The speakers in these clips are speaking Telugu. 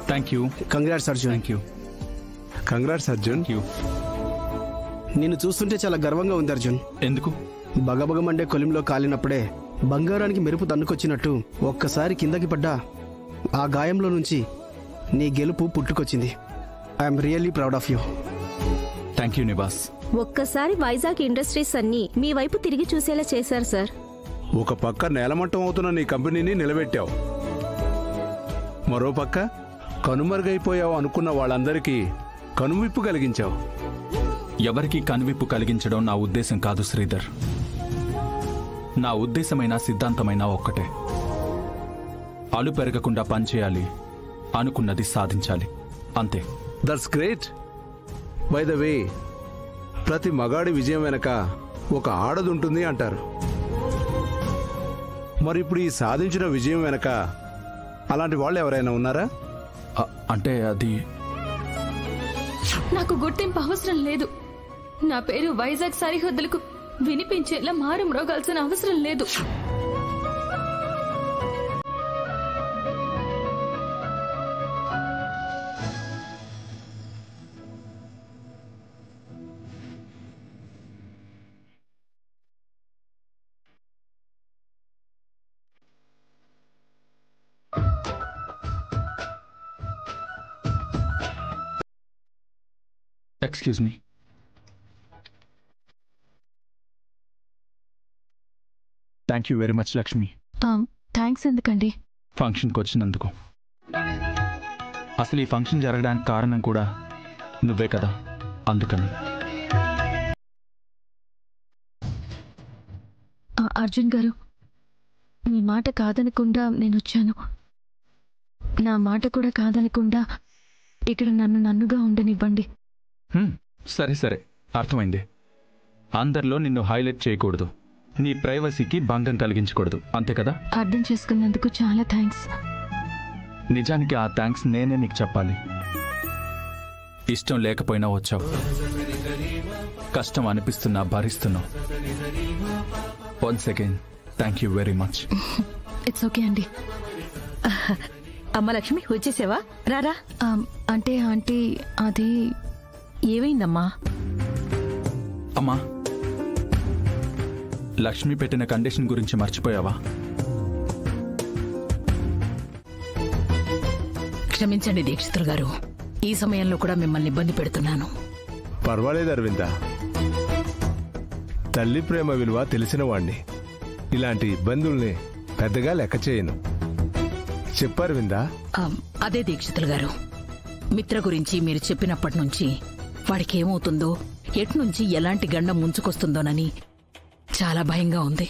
Thank you. Congrats Arjun. Thank you. Congrats Arjun. నిన్ను చూస్తుంటే చాలా గర్వంగా ఉంది అర్జున్. ఎందుకు? బగబగమండే కొలింలో కాలినప్పుడే బంగారానికి మెరుపు తన్నుకొచ్చినట్టు ఒక్కసారి కిందకి పడ్డా ఆ గాయంలో నుంచి నీ గెలుపు పుట్టుకొచ్చింది. I'm really proud of you. Thank you Nivas. ఒక్కసారి వైజాగ్ ఇండస్ట్రీస్ అన్ని మీ వైపు తిరిగి చూసేలా చేశారు సార్. ఒక పక్క నేలమట్టం అవుతున్న నీ కంపెనీని నిలబెట్టావు, మరో పక్క కనుమరుగైపోయావు అనుకున్న వాళ్ళందరికీ కనువిప్పు కలిగించావు. ఎవరికి కనువిప్పు కలిగించడం నా ఉద్దేశం కాదు శ్రీధర్. నా ఉద్దేశమైన సిద్ధాంతమైన ఒక్కటే, అలు పెరగకుండా పనిచేయాలి, అనుకున్నది సాధించాలి, అంతే. That's great. By the way, ప్రతి మగాడి విజయం వెనక ఒక ఆడది ఉంటుంది అంటారు. మరి ఇప్పుడు ఈ సాధించిన విజయం వెనక అలాంటి వాళ్ళు ఎవరైనా ఉన్నారా? అంటే అది నాకు గుర్తింపు అవసరం లేదు. నా పేరు వైజాగ్ సరిహద్దులకు వినిపించేలా మారు మ్రోగాల్సిన అవసరం లేదు. Excuse me. Thank you very much Lakshmi. Thanks ఎందుకండి? ఫంక్షన్కి వచ్చినందుకు. అసలు ఈ ఫంక్షన్ జరగడానికి కారణం కూడా నువ్వే కదా, అందుకని. అర్జున్ గారు, మీ మాట కాదనకుండా నేను వచ్చాను. నా మాట కూడా కాదనకుండా ఇక్కడ నన్నుగా ఉండనివ్వండి. సరే సరే, అర్థమైంది. అందరిలో నిన్ను హైలైట్ చేయకూడదు, నీ ప్రైవసీకి భంగం కలిగించకూడదు, అంతే కదా? అర్థం చేసుకున్నందుకు చాలా థ్యాంక్స్. నిజానికి ఆ థ్యాంక్స్ నేనే నీకు చెప్పాలి. ఇష్టం లేకపోయినా వచ్చావు, కష్టం అనిపిస్తున్నా భరిస్తున్నావు. Once again thank you very much. It's okay అండి. అమ్మ లక్ష్మి, వచ్చేసావా? రారా. అంటే ఆంటీ, అది ఏమైందమ్మా? అమ్మా, లక్ష్మి పెట్టిన కండిషన్ గురించి మర్చిపోయావా? క్షమించండి దీక్షితులు గారు, ఈ సమయంలో కూడా మిమ్మల్ని ఇబ్బంది పెడుతున్నాను. పర్వాలేదు అరవింద, తల్లి ప్రేమ విలువ తెలిసిన వాణ్ణి. ఇలాంటి ఇబ్బందుల్ని పెద్దగా లెక్క చేయను. చెప్పు అరవిందా. అదే దీక్షితులు గారు, మిత్ర గురించి మీరు చెప్పినప్పటి నుంచి వాడికి ఏమవుతుందో, ఎట్నుంచి ఎలాంటి గండం ముంచుకొస్తుందోనని చాలా భయంగా ఉంది.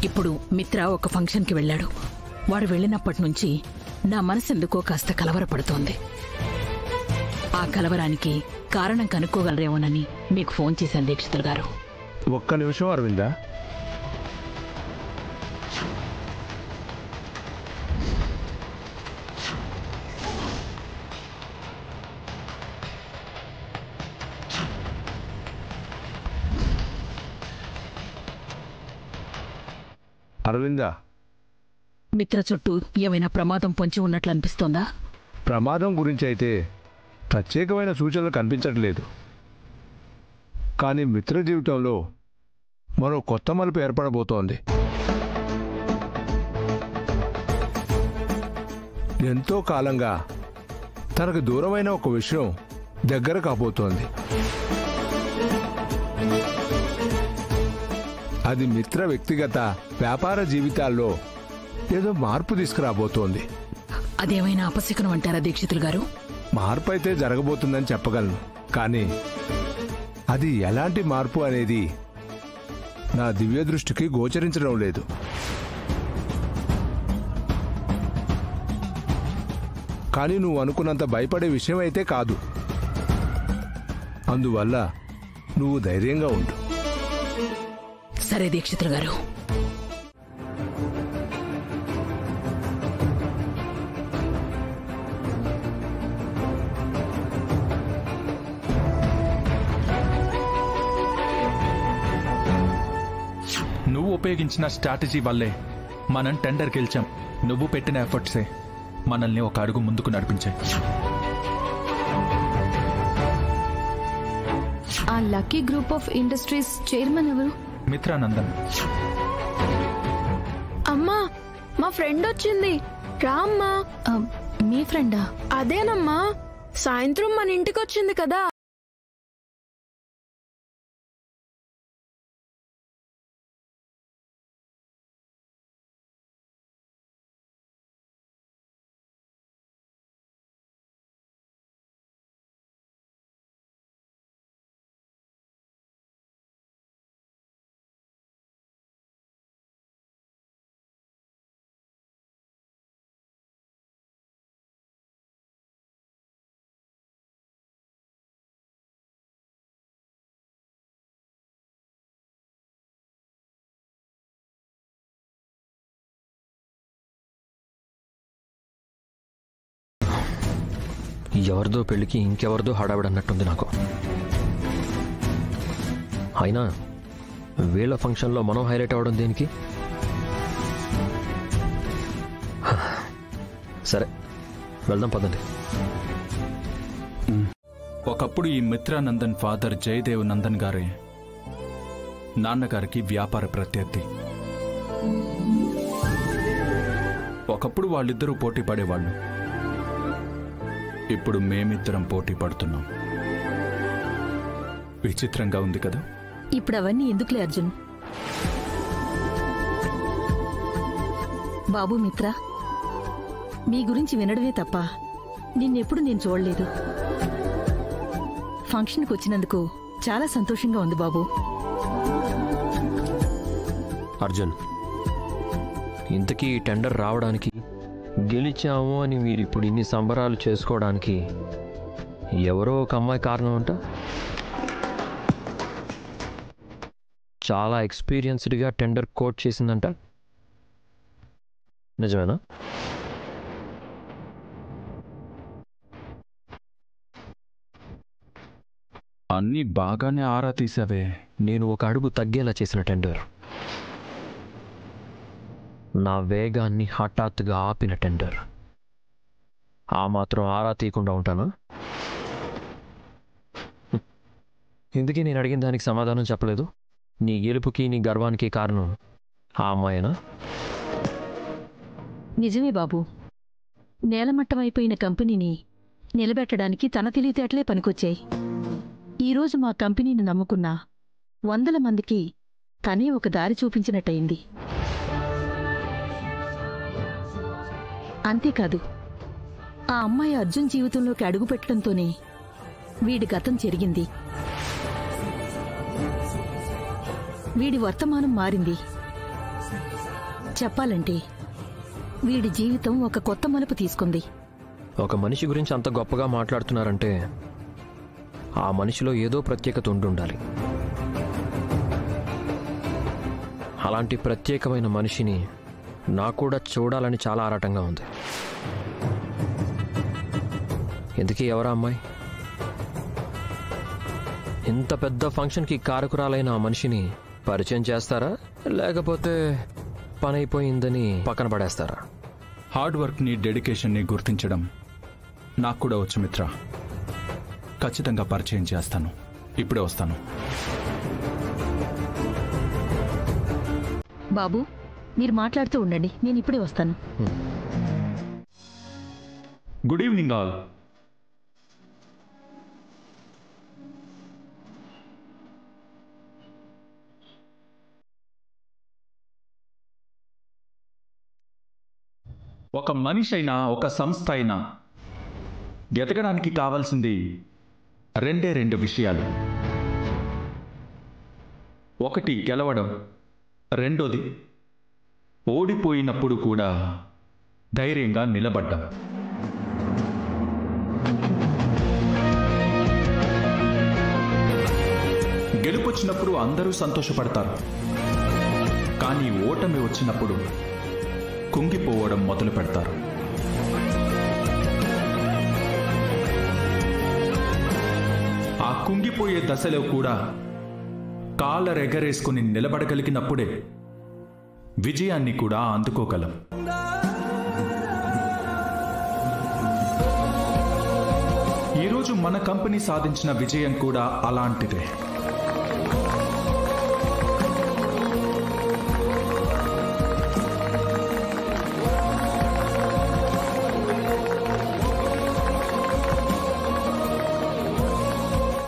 ఇప్పుడు మిత్ర ఒక ఫంక్షన్కి వెళ్ళాడు. వాడు వెళ్ళినప్పటి నుంచి నా మనసెందుకో కాస్త కలవరపడుతోంది. ఆ కలవరానికి కారణం కనుక్కోగలరేమోనని మీకు ఫోన్ చేశాను దీక్షితులు గారు. ఒక్క నిమిషం అరవిందా. అరవిందా, మిత్ర చుట్టూ ఏమైనా ప్రమాదం పొంచి ఉన్నట్లు అనిపిస్తోందా? ప్రమాదం గురించి అయితే ప్రత్యేకమైన సూచనలు కనిపించట్లేదు. కానీ మిత్ర జీవితంలో మరో కొత్త మలుపు ఏర్పడబోతోంది. ఎంతో కాలంగా తనకు దూరమైన ఒక విషయం దగ్గర కాబోతోంది. అది మిత్ర వ్యక్తిగత వ్యాపార జీవితాల్లో ఏదో మార్పు తీసుకురాబోతోంది. అదేమైనా అపశకునం అంటారా దీక్షితులు గారు? మార్పు అయితే జరగబోతుందని చెప్పగలను, కానీ అది ఎలాంటి మార్పు అనేది నా దివ్య దృష్టికి గోచరించడం లేదు. కానీ నువ్వు అనుకున్నంత భయపడే విషయం అయితే కాదు. అందువల్ల నువ్వు ధైర్యంగా ఉండు. సరే దీక్షితులు గారు. నువ్వు ఉపయోగించిన స్ట్రాటజీ వల్లే మనం టెండర్ గెలిచాం. నువ్వు పెట్టిన ఎఫర్ట్సే మనల్ని ఒక అడుగు ముందుకు నడిపించాయి. ఆ lucky group of industries chairman ఎవరు? మిత్రానందన్. అమ్మా, మా ఫ్రెండ్ వచ్చింది, రామ్మా. మీ ఫ్రెండా? అదేనమ్మా, సాయంత్రం మన ఇంటికి వచ్చింది కదా. ఎవరిదో పెళ్లికి ఇంకెవరిదో హడావిడన్నట్టుంది నాకు. అయినా వీళ్ళ ఫంక్షన్లో మనం హైలైట్ అవ్వడం దేనికి? సరే, వెళ్దాం పదండి. ఒకప్పుడు ఈ మిత్రానందన్ ఫాదర్ జయదేవ్ నందన్ గారే నాన్నగారికి వ్యాపార ప్రత్యర్థి. ఒకప్పుడు వాళ్ళిద్దరూ పోటీ పడేవాళ్ళు. ఇప్పుడు మేమిద్దరం పోటీ పడుతున్నాం. విచిత్రంగా ఉంది కదా? ఇప్పుడు అవన్నీ ఎందుకులే అర్జున్. బాబు మిత్ర, మీ గురించి వినడమే తప్ప నిన్నెప్పుడు నేను చూడలేదు. ఫంక్షన్కి వచ్చినందుకు చాలా సంతోషంగా ఉంది బాబు. అర్జున్, ఇంతకీ టెండర్ రావడానికి, గెలిచాము అని మీరు ఇప్పుడు ఇన్ని సంబరాలు చేసుకోవడానికి ఎవరో ఒక అమ్మాయి కారణం అంట. చాలా ఎక్స్పీరియన్స్డ్గా టెండర్ కోట్ చేసిందంట. నిజమేనా? అన్నీ బాగానే ఆరా తీసావే. నేను ఒక అడుగు తగ్గేలా చేసిన టెండర్, నా వేగాన్ని హఠాత్తుగా ఆపిన టెండర్. ఆ మాత్రం ఆరా తీయకుండా ఉంటానా? ఎందుకే నేను అడిగిన దానికి సమాధానం చెప్పలేదు? నీ గెలుపుకి, నీ గర్వానికి కారణం ఆ అమ్మాయేనా? నిజమే బాబు. నేలమట్టమైపోయిన కంపెనీని నిలబెట్టడానికి తన తెలివితేటలే పనికొచ్చాయి. ఈరోజు మా కంపెనీని నమ్ముకున్న 100 మందికి తనే ఒక దారి చూపించినట్టయింది. అంతేకాదు, ఆ అమ్మాయి అర్జున్ జీవితంలోకి అడుగుపెట్టడంతోనే వీడి గతం చెరిగింది, వీడి వర్తమానం మారింది. చెప్పాలంటే వీడి జీవితం ఒక కొత్త మలుపు తీసుకుంది. ఒక మనిషి గురించి అంత గొప్పగా మాట్లాడుతున్నారంటే ఆ మనిషిలో ఏదో ప్రత్యేకత ఉండాలి. అలాంటి ప్రత్యేకమైన మనిషిని నాకు కూడా చూడాలని చాలా ఆరాటంగా ఉంది. ఎందుకీ ఎవరా అమ్మాయి? ఇంత పెద్ద ఫంక్షన్కి కారకురాలైన ఆ మనిషిని పరిచయం చేస్తారా, లేకపోతే పని అయిపోయిందని పక్కన పడేస్తారా? హార్డ్ వర్క్ని, డెడికేషన్ని గుర్తించడం నాకు కూడా వచ్చు మిత్ర. ఖచ్చితంగా పరిచయం చేస్తాను. ఇప్పుడే వస్తాను. బాబు, మీరు మాట్లాడుతూ ఉండండి, నేను ఇప్పుడే వస్తాను. Good evening all. ఒక మనిషి అయినా, ఒక సంస్థ అయినా ఎదగడానికి కావాల్సింది రెండు విషయాలు. ఒకటి గెలవడం, రెండోది ఓడిపోయినప్పుడు కూడా ధైర్యంగా నిలబడ్డం. గెలుపొచ్చినప్పుడు అందరూ సంతోషపడతారు, కానీ ఓటమి వచ్చినప్పుడు కుంగిపోవడం మొదలు పెడతారు. ఆ కుంగిపోయే దశలో కూడా కాలరెగరేసుకుని నిలబడగలిగినప్పుడే విజయాన్ని కూడా అందుకోగలం. ఈరోజు మన కంపెనీ సాధించిన విజయం కూడా అలాంటిదే.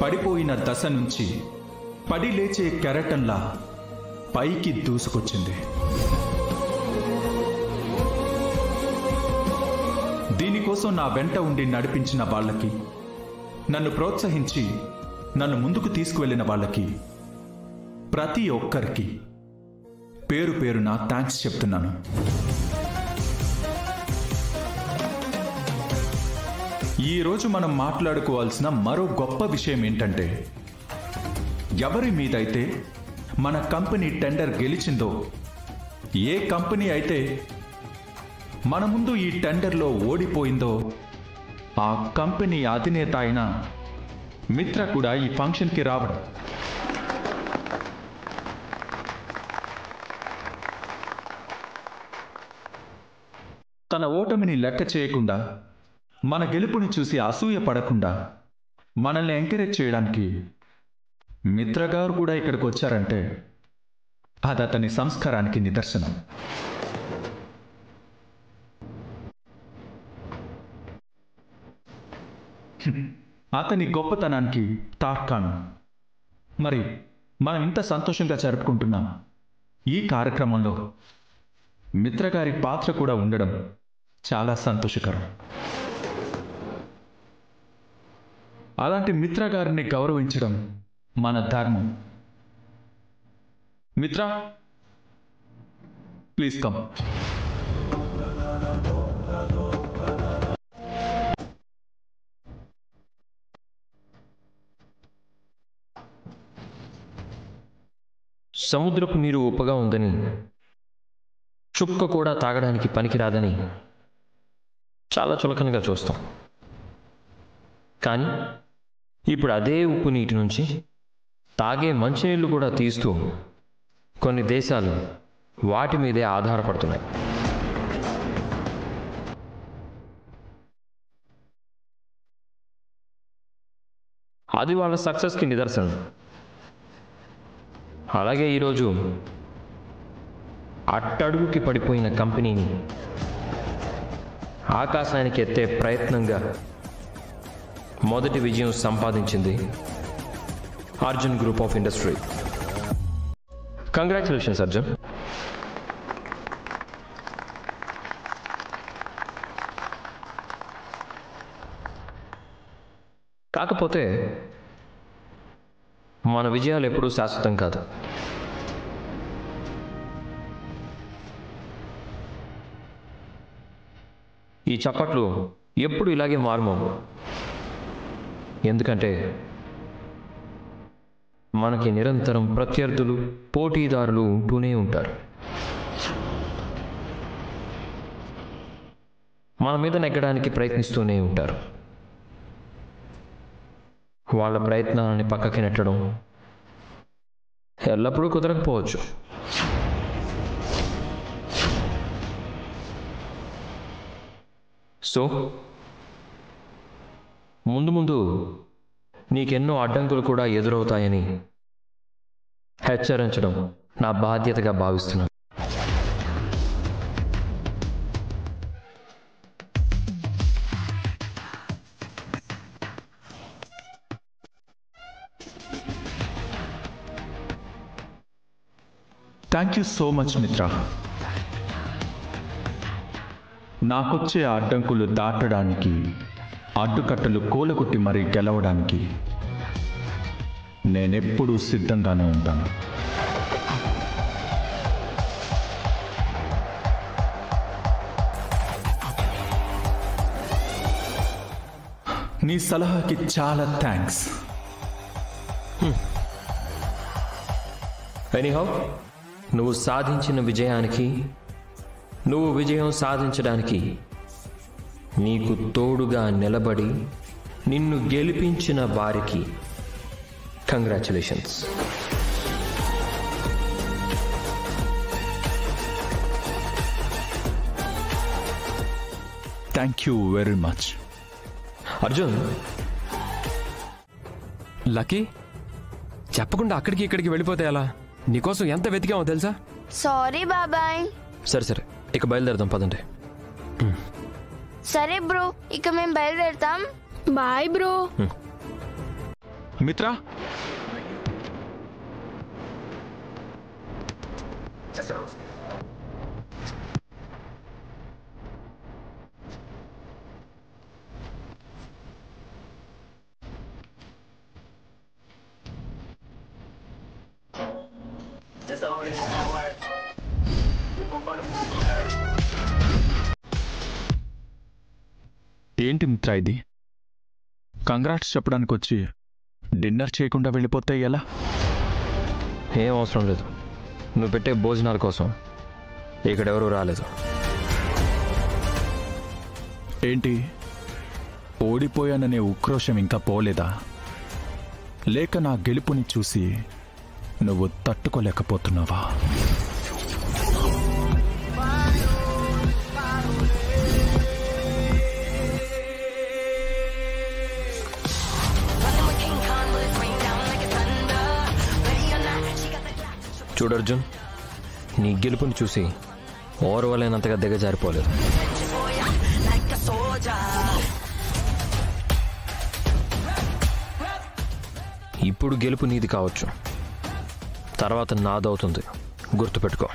పడిపోయిన దశ నుంచి పడి లేచే కెరటంలా పైకి దూసుకొచ్చింది. దీనికోసం నా వెంట ఉండి నడిపించిన వాళ్ళకి, నన్ను ప్రోత్సహించి నన్ను ముందుకు తీసుకువెళ్ళిన వాళ్ళకి, ప్రతి ఒక్కరికి పేరు పేరున థ్యాంక్స్ చెప్తున్నాను. ఈరోజు మనం మాట్లాడుకోవాల్సిన మరో గొప్ప విషయం ఏంటంటే, ఎవరి మీదైతే మన కంపెనీ టెండర్ గెలిచిందో, ఏ కంపెనీ అయితే మన ముందు ఈ టెండర్లో ఓడిపోయిందో, ఆ కంపెనీ అధినేత అయిన మిత్ర కూడా ఈ ఫంక్షన్కి రావడం. తన ఓటమిని లెక్క చేయకుండా, మన గెలుపుని చూసి అసూయ పడకుండా మనల్ని ఎంకరేజ్ చేయడానికి మిత్ర గారు కూడా ఇక్కడికి వచ్చారంటే అది అతని సంస్కారానికి నిదర్శనం. అతని గొప్పతనానికి తార్కాణం. మరి మనం ఇంత సంతోషంగా జరుపుకుంటున్నాం. ఈ కార్యక్రమంలో మిత్ర గారి పాత్ర కూడా ఉండడం చాలా సంతోషకరం. అలాంటి మిత్ర గారిని గౌరవించడం మన ధర్మం. మిత్ర, ప్లీజ్ కమ్. సముద్రపు నీరు ఉప్పగా ఉందని, చుక్క కూడా తాగడానికి పనికిరాదని చాలా చులకనగా చూస్తాం. కానీ ఇప్పుడు అదే ఉప్పు నీటి నుంచి తాగే మంచినీళ్ళు కూడా తీస్తూ కొన్ని దేశాలు వాటి మీదే ఆధారపడుతున్నాయి. అది వాళ్ళ సక్సెస్కి నిదర్శనం. అలాగే ఈరోజు అట్టడుగుకి పడిపోయిన కంపెనీని ఆకాశానికి ఎత్తే ప్రయత్నంగా మొదటి విజయం సంపాదించింది Arjun group of industry. Congratulations Arjun. కాకపోతే మన విజయాలు ఎప్పుడూ శాశ్వతం కాదు. ఈ చప్పట్లు ఎప్పుడు ఇలాగే మారుమోగు. ఎందుకంటే మనకి నిరంతరం ప్రత్యర్థులు, పోటీదారులు ఉంటూనే ఉంటారు. మన మీద నెగ్గడానికి ప్రయత్నిస్తూనే ఉంటారు. వాళ్ళ ప్రయత్నాలని పక్కకి నెట్టడం ఎల్లప్పుడూ కుదరకపోవచ్చు. సో ముందు ముందు నీకెన్నో అడ్డంకులు కూడా ఎదురవుతాయని హెచ్చరించడం నా బాధ్యతగా భావిస్తున్నాను. థ్యాంక్ యూ సో మచ్ మిత్ర. నాకొచ్చే అడ్డంకులు దాటడానికి, అడ్డుకట్టలు కూలగొట్టి మరీ గెలవడానికి నేనెప్పుడూ సిద్ధంగానే ఉంటాను. నీ సలహాకి చాలా థ్యాంక్స్. ఎనీహౌ, నువ్వు సాధించిన విజయానికి, నువ్వు విజయం సాధించడానికి నీకు తోడుగా నిలబడి నిన్ను గెలిపించిన వారికి congratulations. Thank you very much. Arjun, lucky చెప్పకుండా అక్కడికి ఇక్కడికి వెళ్ళిపోతే ఎలా? నీకోసం ఎంత వెతికామో తెలుసా? సారీ బాబాయ్. సరే సరే, ఇక బయలుదేరదాం పదండి. సరే బ్రో, ఇక మేము బయలుదేరుతాం. Bye bro. మిత్ర, ఏంటి మిత్ర ఇది? కంగ్రాట్స్ చెప్పడానికి వచ్చి డిన్నర్ చేయకుండా వెళ్ళిపోతే ఎలా? ఏం అవసరం లేదు. నువ్వు పెట్టే భోజనాల కోసం ఇక్కడెవరూ రాలేదు. ఏంటి, ఓడిపోయాననే ఉక్రోషం ఇంకా పోలేదా? లేక నా గెలుపుని చూసి నువ్వు తట్టుకోలేకపోతున్నావా? చూడర్జున్, నీ గెలుపుని చూసి ఓర్వలేనంతగా దిగజారిపోలేదు. ఇప్పుడు గెలుపు నీది కావచ్చు, తర్వాత నాదవుతుంది. గుర్తుపెట్టుకో.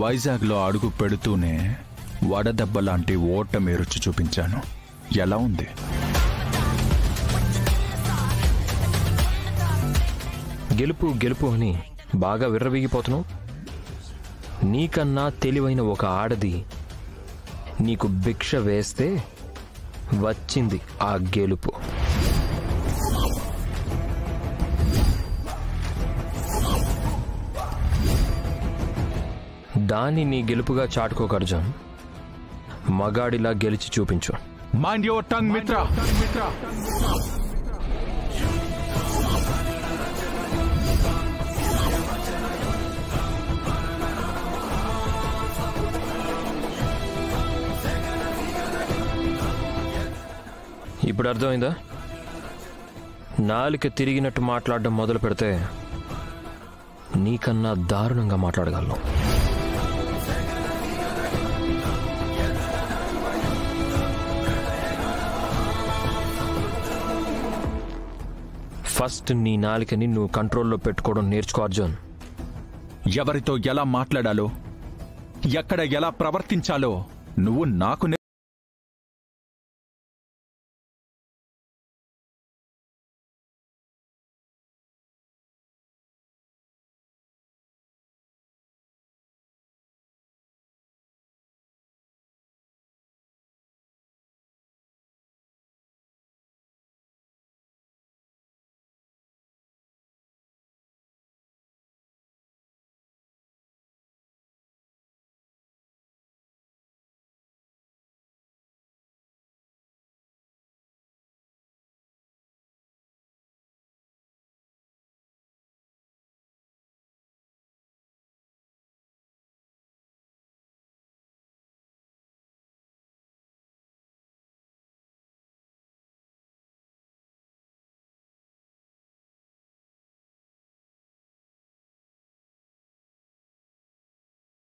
వైజాగ్లో అడుగు పెడుతూనే వడదెబ్బ లాంటి ఓటమి రుచి చూపించాను. ఎలా ఉంది? గెలుపు గెలుపు అని బాగా విర్రవీగిపోతున్నావు. నీకన్నా తెలివైన ఒక ఆడది నీకు భిక్ష వేస్తే వచ్చింది ఆ గెలుపు. దాన్ని నీ గెలుపుగా చాటుకోక అర్జున్, మగాడిలా గెలిచి చూపించు. మైండ్ యువర్ టంగ్ మిత్ర. ఇప్పుడు అర్థమైందా? నాలుక తిరిగినట్టు మాట్లాడడం మొదలు పెడితే నీకన్నా దారుణంగా మాట్లాడగలను. ఫస్ట్ నీ నాలుకని నువ్వు కంట్రోల్లో పెట్టుకోవడం నేర్చుకో అర్జున్. ఎవరితో ఎలా మాట్లాడాలో, ఎక్కడ ఎలా ప్రవర్తించాలో నువ్వు నాకు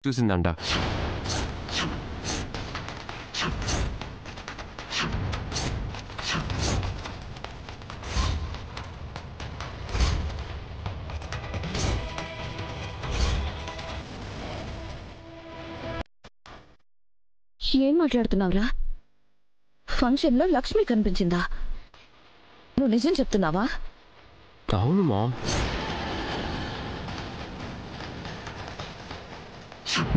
చూసిందంట. ఏం మాట్లాడుతున్నావురా? ఫంక్షన్లో లక్ష్మి కనిపించిందా? నువ్వు నిజం చెప్తున్నావా? అవును మామ్.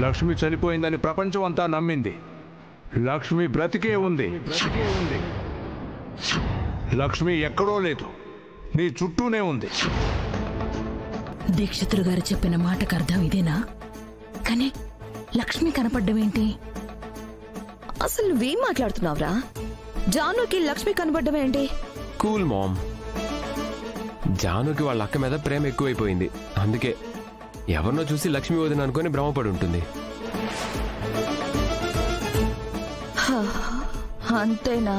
లక్ష్మి చనిపోయిందని ప్రపంచం అంతా నమ్మింది. లక్ష్మి బ్రతికే ఉంది. లక్ష్మి ఎక్కడో లేదు, నీ చుట్టూనే ఉంది. దీక్షితులు గారు చెప్పిన మాటకు అర్థం ఇదేనా? కానీ లక్ష్మి కనపడ్డం ఏంటి? అసలు నువ్వేం మాట్లాడుతున్నావురా? జానుకి లక్ష్మి కనపడ్డం ఏంటి? Cool ma'am. జానుకి వాళ్ళ అక్క మీద ప్రేమ ఎక్కువైపోయింది. అందుకే ఎవరినో చూసి లక్ష్మి వదిన అనుకుని భ్రమపడి ఉంటుంది. అంతేనా?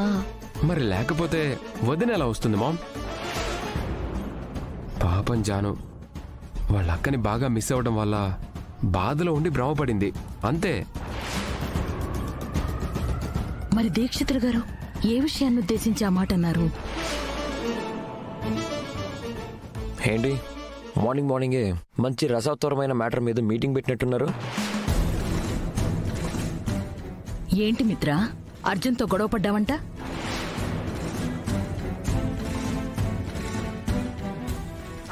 మరి లేకపోతే వదిన ఎలా వస్తుంది మామ్? పాపం జాను వాళ్ళ అక్కని బాగా మిస్ అవ్వడం వల్ల బాధలో ఉండి భ్రమపడింది అంతే. మరి దీక్షితులు గారు ఏ విషయాన్ని ఉద్దేశించి ఆ మాట అన్నారు? ఏంటి మార్నింగే మంచి రసవత్తరమైన మ్యాటర్ మీద మీటింగ్ పెట్టినట్టున్నారు? ఏంటి మిత్ర, అర్జున్తో గొడవ పడ్డావంట?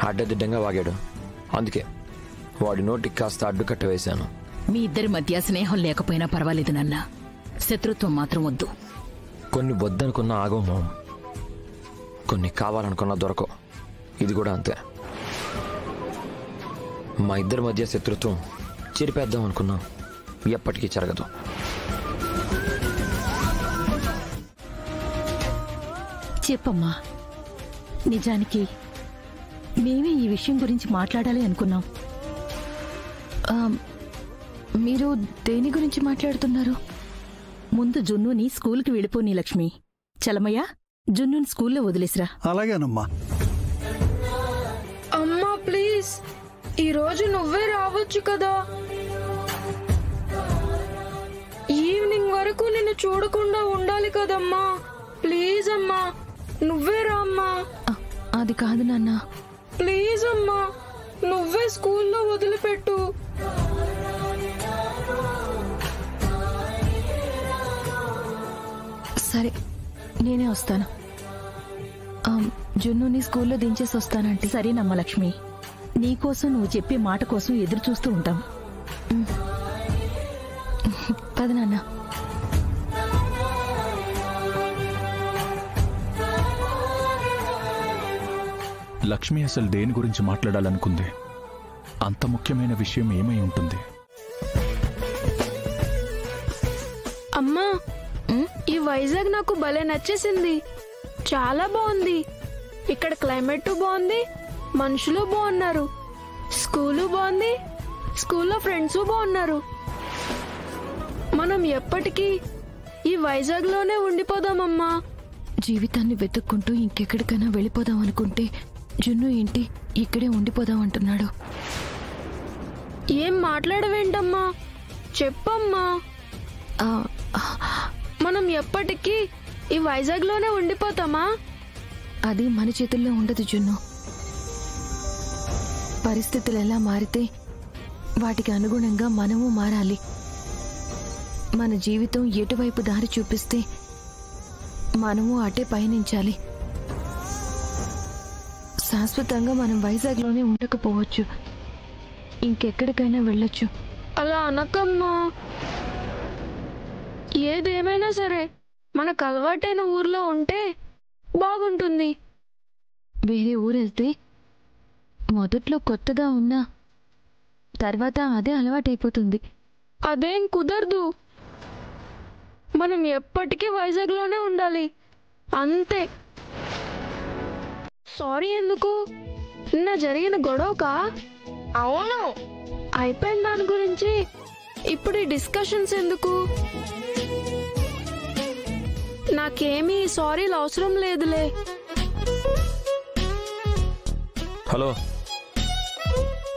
అడ్డదిడ్డంగా వాగాడు, అందుకే వాడి నోటికి కాస్త అడ్డుకట్ట వేశాను. మీ ఇద్దరి మధ్య స్నేహం లేకపోయినా పర్వాలేదు నాన్న, శత్రుత్వం మాత్రం వద్దు. కొన్ని వద్దనుకున్నా ఆగవు మామ, కొన్ని కావాలనుకున్నా దొరకవు. ఇది కూడా అంతే. మా ఇద్దరి మధ్య శత్రుత్వం చెరిపేద్దాం అనుకున్నా ఎప్పటికీ జరగదు. చెప్పమ్మా, నిజానికి మేమే ఈ విషయం గురించి మాట్లాడాలి అనుకున్నాం. మీరు దేని గురించి మాట్లాడుతున్నారు? ముందు జున్నుని స్కూల్కి వెళ్ళిపోని లక్ష్మి. చలమయ్య, జున్నుని స్కూల్లో వదిలేసిరా. అలాగేనమ్మా. అమ్మా ప్లీజ్, ఈరోజు నువ్వే రావచ్చు కదా. ఈవినింగ్ వరకు నిన్ను చూడకుండా ఉండాలి కదమ్మా. ప్లీజ్ అమ్మా, నువ్వే రామ్మా. అది కాదు నాన్న. ప్లీజ్ అమ్మా, నువ్వే స్కూల్లో వదిలిపెట్టు. సరే, నేనే వస్తాను. జున్నుని స్కూల్లో దించేసి వస్తానంటే. సరేనమ్మా లక్ష్మి, నీకోసం నువ్వు చెప్పే మాట కోసం ఎదురు చూస్తూ ఉంటాం. పద నాన్న. లక్ష్మి అసలు దేని గురించి మాట్లాడాలనుకుంది? అంత ముఖ్యమైన విషయం ఏమై ఉంటుంది? అమ్మా, ఈ వైజాగ్ నాకు భలే నచ్చేసింది. చాలా బాగుంది. ఇక్కడ క్లైమేట్ బాగుంది, మనుషులు బాగున్నారు, స్కూలు బాగుంది, స్కూల్లో ఫ్రెండ్స్ బాగున్నారు. మనం ఎప్పటికీ ఈ వైజాగ్ లోనే ఉండిపోదామమ్మా. జీవితాన్ని వెతుక్కుంటూ ఇంకెక్కడికైనా వెళ్ళిపోదాం అనుకుంటే జున్ను ఏంటి ఇక్కడే ఉండిపోదాం అంటున్నాడు. ఏం మాట్లాడవేంటమ్మా, చెప్పమ్మా. మనం ఎప్పటికీ ఈ వైజాగ్ లోనే ఉండిపోతామా? అది మన చేతుల్లో ఉండదు జున్ను. పరిస్థితులు ఎలా మారితే వాటికి అనుగుణంగా మనము మారాలి. మన జీవితం ఎటువైపు దారి చూపిస్తే మనము అటే పయనించాలి. శాశ్వతంగా మనం వైజాగ్లోనే ఉండకపోవచ్చు, ఇంకెక్కడికైనా వెళ్ళొచ్చు. అలా అనకమ్మా. ఏదేమైనా సరే మనకు అలవాటైన ఊర్లో ఉంటే బాగుంటుంది. వేరే ఊరెళ్తే మొదట్లో కొత్తగా ఉన్నా తర్వాత అదే అలవాటైపోతుంది. అదేం కుదరదు. మనం ఎప్పటికీ వైజాగ్లోనే ఉండాలి, అంతే. సారీ ఎందుకు? నిన్న జరిగిన గొడవకా? అవును. అయిపోయిన దాని గురించి ఇప్పుడు ఈ డిస్కషన్స్ ఎందుకు? నాకేమీ సారీలు అవసరం లేదులే. హలో,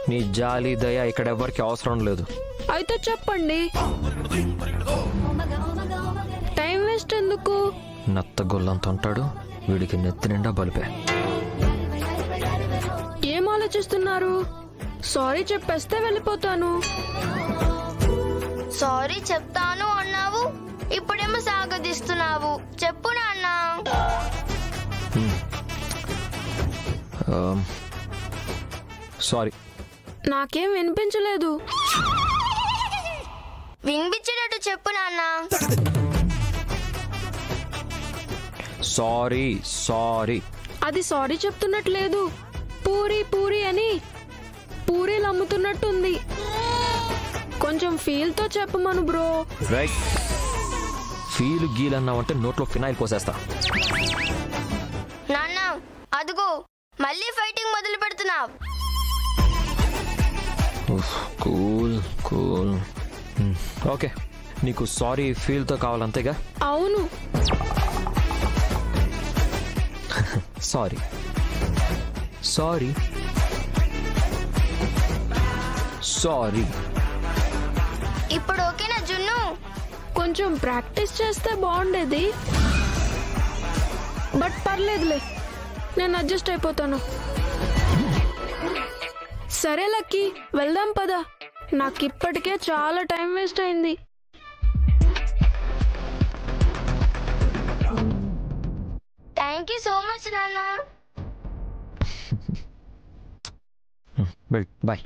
నీ జాలి దయ ఇక్కడ ఎవరికి అవసరం లేదు. అయితే చెప్పండి, టైం వేస్ట్ ఎందుకు? నత్త గొల్లంత ఉంటాడు, వీడికి నెత్తి నిండా బలిపే. ఏం ఆలోచిస్తున్నారు? సారీ చెప్పేస్తే వెళ్ళిపోతాను. సారీ చెప్తాను అన్నావు, ఇప్పుడేమో సాగదీస్తున్నావు. చెప్పు నాన్న. సారీ. నాకేం వినిపించలేదు. వినిపించేటట్టు చెప్పు నాన్న. Sorry sorry. అది సారీ చెప్తున్నట్లేదు, పూరి పూరి అని పూరీలు అమ్ముతున్నట్టుంది. కొంచెం ఫీల్ తో చెప్పమను బ్రో. రైట్. ఫీల్ గీల్ అన్నావంటే నోట్లో ఫినాయిల్ పోసేస్తా. నాన్న అదుగో మళ్ళీ ఫైటింగ్ మొదలు పెడుతున్నావు. Cool cool. ఓకే, నీకు సారీ ఫీల్తో కావాలంతేగా? అవును. Sorry sorry sorry. ఇప్పుడు ఓకేనా జున్ను? కొంచెం ప్రాక్టీస్ చేస్తే బాగుండేది, బట్ పర్లేదులే, నేను అడ్జస్ట్ అయిపోతాను. సరే లక్కీ, వెళ్దాం పదా. నాకు ఇప్పటికే చాలా టైం వేస్ట్ అయింది. థ్యాంక్ యూ సో మచ్ నాన్న. బాయ్.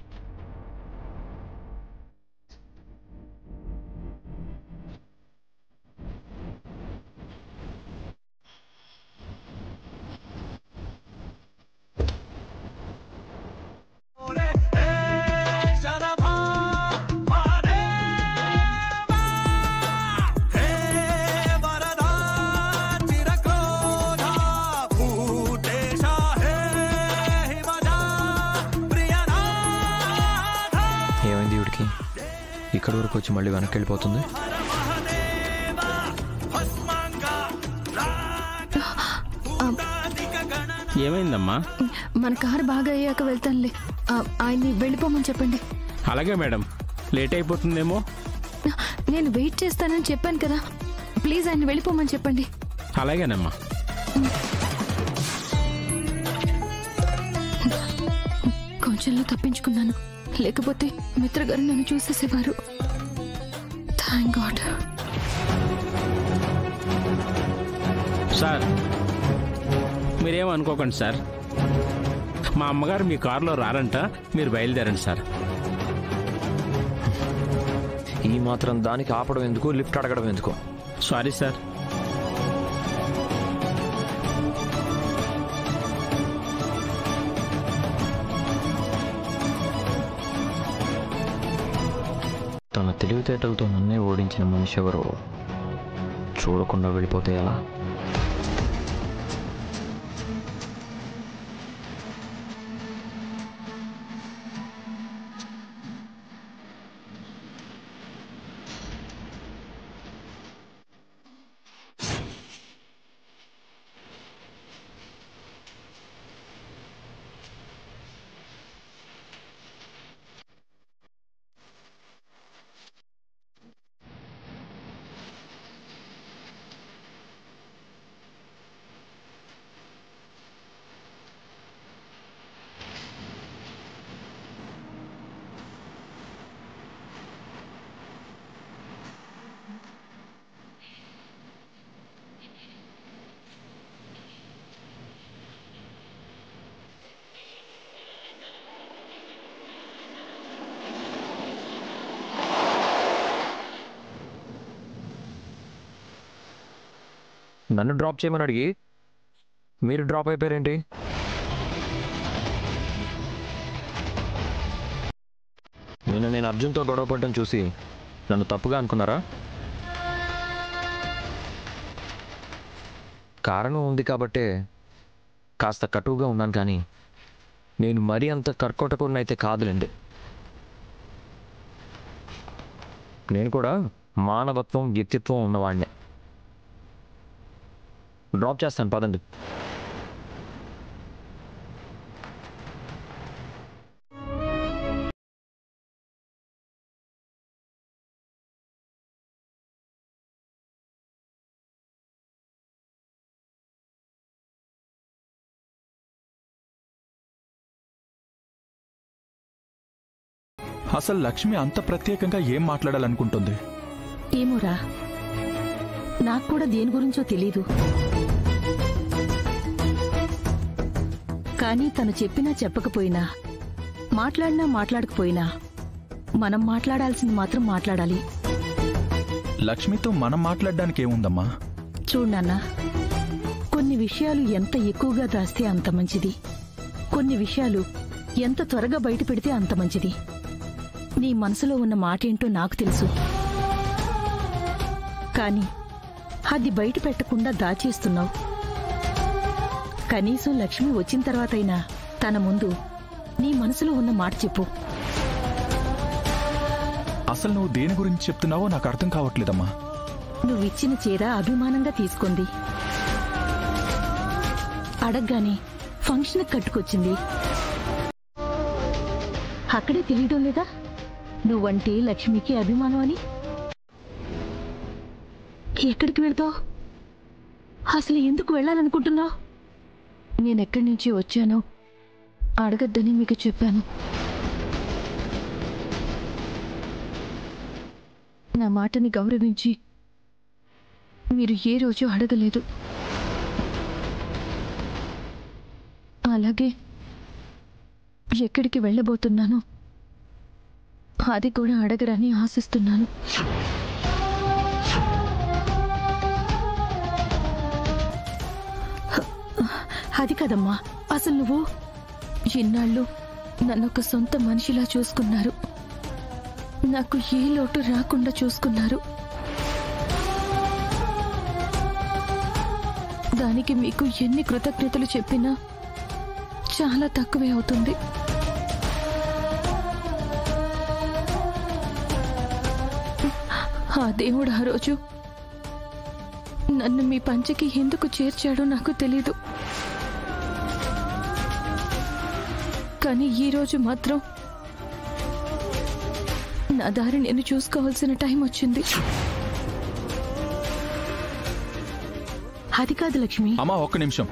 ఇక్కడి వరకు వచ్చి మళ్ళీ వెనక్కి వెళ్ళిపోతుంది. ఏమైందమ్మా? మన కారు బాగా అయ్యాక వెళ్తానులే. ఆయన్ని వెళ్ళిపోమని చెప్పండి. అలాగే మేడం, లేట్ అయిపోతుందేమో. నేను వెయిట్ చేస్తానని చెప్పాను కదా, ప్లీజ్ ఆయన్ని వెళ్ళిపోమని చెప్పండి. అలాగేనమ్మా. కొంచెంలో తప్పించుకున్నాను, లేకపోతే మిత్ర గారు నన్ను చూసేసేవారు. Thank God. సార్, మీరేం అనుకోకండి సార్, మా అమ్మగారు మీ కారులో రారంట, మీరు బయలుదేరండి సార్. ఈ మాత్రం దానికి ఆపడం ఎందుకు, లిఫ్ట్ అడగడం ఎందుకు? Sorry sir. తన తెలివితేటలతో నన్నే ఓడించిన మనిషి ఎవరో చూడకుండా వెళ్ళిపోతే ఎలా? నన్ను డ్రాప్ చేయమని అడిగి మీరు డ్రాప్ అయిపోయారేంటి? నేను అర్జున్తో గొడవ పడడం చూసి నన్ను తప్పుగా అనుకున్నారా? కారణం ఉంది కాబట్టే కాస్త కటువుగా ఉన్నాను, కానీ నేను మరీ అంత కర్కోటకున్నైతే కాదులేండి. నేను కూడా మానవత్వం, వ్యక్తిత్వం ఉన్నవాడినే. డ్రాప్ చేస్తాను, పదండి. అసలు లక్ష్మి అంత ప్రత్యేకంగా ఏం మాట్లాడాలనుకుంటుంది? ఏమోరా, నాకు కూడా దేని గురించో తెలీదు. కానీ తను చెప్పినా చెప్పకపోయినా, మాట్లాడినా మాట్లాడకపోయినా, మనం మాట్లాడాల్సింది మాత్రం మాట్లాడాలి. లక్ష్మితో మనం మాట్లాడడానికి ఏముందమ్మా? చూడన్నా, కొన్ని విషయాలు ఎంత ఎక్కువగా దాస్తే అంత మంచిది, కొన్ని విషయాలు ఎంత త్వరగా బయట పెడితే అంత మంచిది. నీ మనసులో ఉన్న మాటేంటో నాకు తెలుసు, కానీ అది బయట పెట్టకుండా దాచేస్తున్నావు. కనీసం లక్ష్మి వచ్చిన తర్వాతైనా తన ముందు నీ మనసులో ఉన్న మాట చెప్పు. అసలు నువ్వు దేని గురించి చెప్తున్నావో నాకు అర్థం కావట్లేదమ్మా. నువ్విచ్చిన చీర అభిమానంగా తీసుకుంది, అడగ్గానే ఫంక్షన్ కట్టుకొచ్చింది. అక్కడే తెలియడం లేదా నువ్వంటే లక్ష్మికి అభిమానం అని? ఎక్కడికి వెళ్తావు? అసలు ఎందుకు వెళ్ళాలనుకుంటున్నావు? నేనెక్కడి నుంచి వచ్చానో అడగద్దని మీకు చెప్పాను. నా మాటని గౌరవించి మీరు ఏ రోజు అడగలేదు. అలాగే ఎక్కడికి వెళ్ళబోతున్నానో అది కూడా అడగరని ఆశిస్తున్నాను. అది కదమ్మా, అసలు నువ్వు ఇన్నాళ్ళు నన్నొక సొంత మనిషిలా చూసుకున్నారు. నాకు ఏ లోటు రాకుండా చూసుకున్నారు. దానికి మీకు ఎన్ని కృతజ్ఞతలు చెప్పినా చాలా తక్కువే అవుతుంది. ఆ దేవుడు ఆ రోజు నన్ను మీ పంచకి ఎందుకు చేర్చాడో నాకు తెలీదు. కానీ ఈరోజు మాత్రం నా దారి నేను చూసుకోవాల్సిన టైం వచ్చింది. అది కాదు లక్ష్మి. అమ్మా, ఒక్క నిమిషం.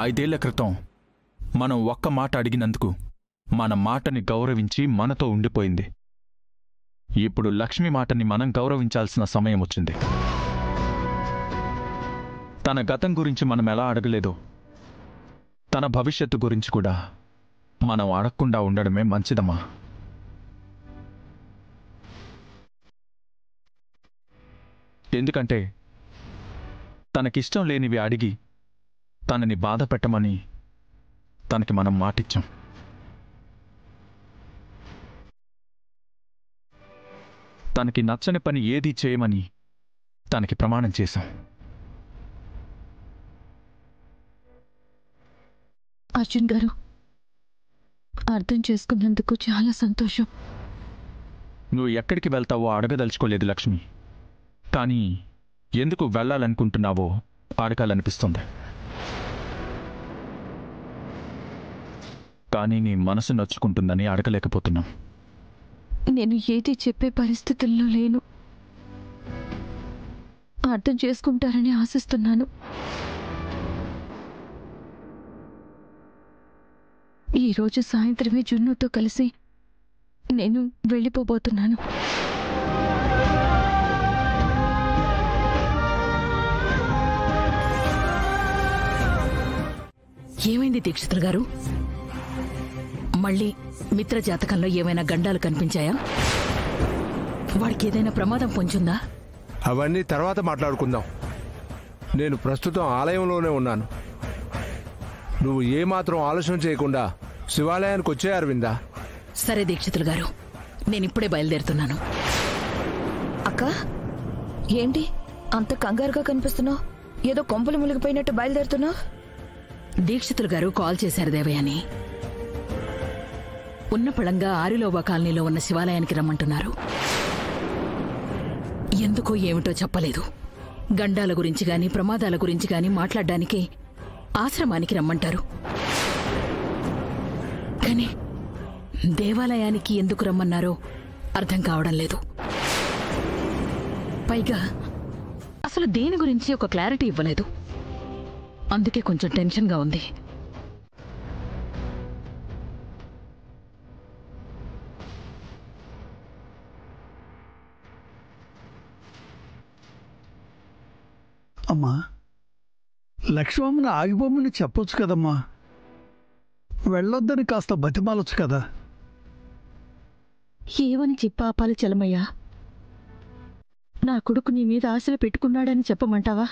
5 ఏళ్ల క్రితం మనం ఒక్క మాట అడిగినందుకు మన మాటని గౌరవించి మనతో ఉండిపోయింది. ఇప్పుడు లక్ష్మి మాటని మనం గౌరవించాల్సిన సమయం వచ్చింది. తన గతం గురించి మనం ఎలా అడగలేదో తన భవిష్యత్తు గురించి కూడా మనం అడగకుండా ఉండడమే మంచిదమ్మా. ఎందుకంటే తనకిష్టం లేనివి అడిగి తనని బాధ పెట్టమని తనకి మనం మాటిచ్చాం. తనకి నచ్చని పని ఏదీ చేయమని తనకి ప్రమాణం చేశాం. అర్జున్ గారు, అర్థం చేసుకున్నందుకు చాలా సంతోషం. నువ్వు ఎక్కడికి వెళ్తావో అడగదలుచుకోలేదు లక్ష్మి. కానీ ఎందుకు వెళ్ళాలనుకుంటున్నావో అడగాలనిపిస్తుంది. కానీ నీ మనసు నొచ్చుకుంటుందని అడగలేకపోతున్నాం. నేను ఏది చెప్పే పరిస్థితుల్లో లేను. అర్థం చేసుకుంటారని ఆశిస్తున్నాను. ఈరోజు సాయంత్రమే జున్నుతో కలిసి నేను వెళ్ళిపోబోతున్నాను. ఏమైంది దీక్షితులు గారు? మళ్ళీ మిత్ర జాతకంలో ఏమైనా గండాలు కనిపించాయా? వాడికి ఏదైనా ప్రమాదం పొంచుందా? అవన్నీ తర్వాత మాట్లాడుకుందాం. నేను ప్రస్తుతం ఆలయంలోనే ఉన్నాను. నువ్వు ఏమాత్రం ఆలోచన చేయకుండా శివాలయానికి వచ్చే అరవిందా. సరే దీక్షితులు గారు, నేనిప్పుడే బయలుదేరుతున్నాను. అక్క, ఏంటి అంత కంగారుగా కనిపిస్తున్నావు? ఏదో కొంపలు మునిగిపోయినట్టు బయలుదేరుతున్నావు? దీక్షితులు గారు కాల్ చేశారు దేవయాని. ఉన్న పళంగా ఆరిలోబా కాలనీలో ఉన్న శివాలయానికి రమ్మంటున్నారు. ఎందుకో ఏమిటో చెప్పలేదు. గండాల గురించి గాని ప్రమాదాల గురించి గాని మాట్లాడడానికి ఆశ్రమానికి రమ్మంటారు. కానీ దేవాలయానికి ఎందుకు రమ్మన్నారో అర్థం కావడం లేదు. పైగా అసలు దేని గురించి ఒక క్లారిటీ ఇవ్వలేదు. అందుకే కొంచెం టెన్షన్గా ఉంది. అమ్మా, లక్ష్మమ్మని ఆగిపోమని చెప్పొచ్చు కదమ్మా. వెళ్ళొద్దని కాస్త బతిమాలొచ్చు కదా. ఏమని చెప్పాపాలి చలమయ్యా? నా కొడుకు నీ మీద ఆశలు పెట్టుకున్నాడని చెప్పమంటావా?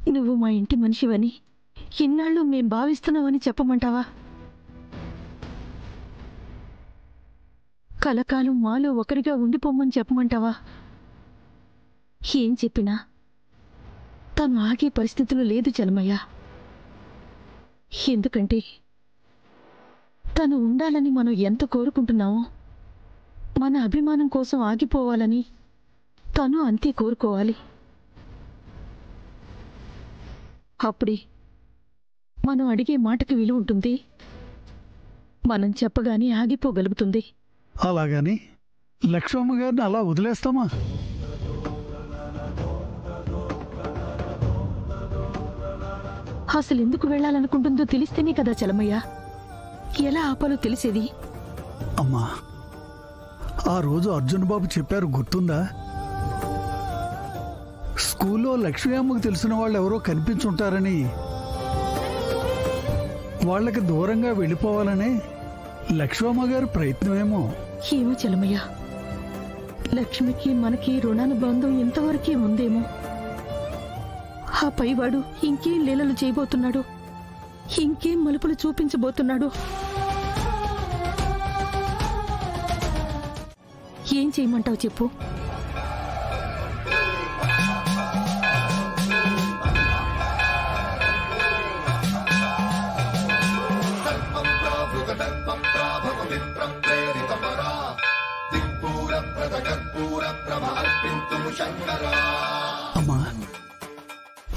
నువ్వు మా ఇంటి మనిషివని ఇన్నాళ్ళు మేం భావిస్తున్నావని చెప్పమంటావా? కలకాలం మాలో ఒకరిగా ఉండిపోమని చెప్పమంటావా? ఏం చెప్పినా తను ఆగే పరిస్థితులు లేదు చలమయ్య. ఎందుకంటే తను ఉండాలని మనం ఎంత కోరుకుంటున్నామో మన అభిమానం కోసం ఆగిపోవాలని తను అంతే కోరుకోవాలి. అప్పుడే మనం అడిగే మాటకి విలువ ఉంటుంది, మనం చెప్పగానే ఆగిపోగలుగుతుంది. అలాగని లక్ష్మమ్మ గారిని అలా వదిలేస్తామా? అసలు ఎందుకు వెళ్ళాలనుకుంటుందో తెలిస్తేనే కదా చలమయ్య, ఎలా ఆపాలో తెలిసేది. అమ్మా, ఆ రోజు అర్జున్ బాబు చెప్పారు గుర్తుందా? స్కూల్లో లక్ష్మీ అమ్మకు తెలిసిన వాళ్ళు ఎవరో కనిపించుంటారని, వాళ్ళకి దూరంగా వెళ్ళిపోవాలనే లక్ష్మమ్మ గారి ప్రయత్నమేమో. ఏమో చలమయ్య, లక్ష్మికి మనకి రుణానుబంధం ఇంతవరకే ఉందేమో. ఆ పైవాడు ఇంకేం లీలలు చేయబోతున్నాడు, ఇంకేం మలుపులు చూపించబోతున్నాడు. ఏం చేయమంటావు చెప్పు? అమ్మా,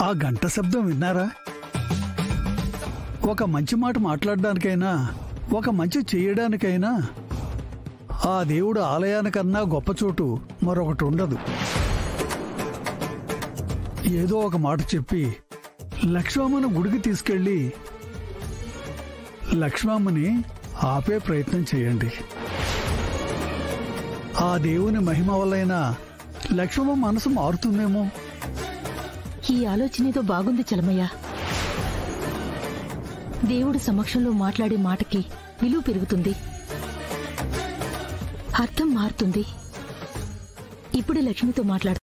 ఆ గంట శబ్దం విన్నారా? ఒక మంచి మాట మాట్లాడడానికైనా, ఒక మంచి చేయడానికైనా ఆ దేవుడు ఆలయానికన్నా గొప్ప చోటు మరొకటి ఉండదు. ఏదో ఒక మాట చెప్పి లక్ష్మమ్మను గుడికి తీసుకెళ్ళి లక్ష్మమ్మని ఆపే ప్రయత్నం చేయండి. ఆ దేవుని మహిమ వల్లైనా లక్ష్మమ్మ మనసు మారుతుందేమో. ఈ ఆలోచన ఏదో బాగుంది చలమయ్య. దేవుడి సమక్షంలో మాట్లాడే మాటకి విలువ పెరుగుతుంది, అర్థం మారుతుంది. ఇప్పుడే లక్ష్మితో మాట్లాడు.